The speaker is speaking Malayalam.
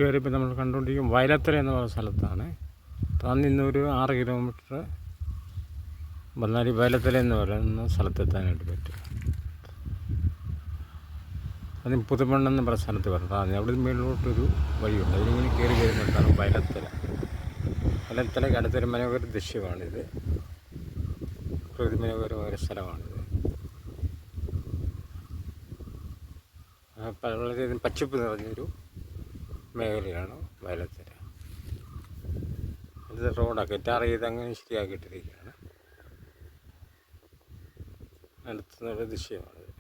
കൂട്ടുകാരെ ഇപ്പം നമ്മൾ കണ്ടുകൊണ്ടിരിക്കും വയലത്തറ എന്ന് പറയുന്ന സ്ഥലത്താണ്. താൻ ഇന്നൊരു 6 കിലോമീറ്റർ വന്നാൽ ഈ വയലത്തറ എന്ന് പറയുന്ന സ്ഥലത്തെത്താനായിട്ട് പറ്റും. അതിന് പുതുമണ്ണെന്ന് പറഞ്ഞ സ്ഥലത്ത് പറഞ്ഞാൽ അവിടെ മേളിലോട്ടൊരു വഴിയുണ്ട്. അതിലിങ്ങനെ കയറി വരുന്നിടത്താണ് വയലത്തറ. വയലത്തറയ്ക്ക് അടുത്തൊരു മനോഹര ദൃശ്യമാണിത്. പ്രകൃതി മനോഹരമായ സ്ഥലമാണിത്. വളരെയധികം പച്ചപ്പ് നിറഞ്ഞൊരു മേഖലയാണ് വയലത്തറ. ഇത് റോഡൊക്കെ ടാർ ചെയ്ത് അങ്ങനെ ശരിയാക്കിയിട്ടിരിക്കുകയാണ്. അടുത്തുള്ള ദൃശ്യമാണിത്.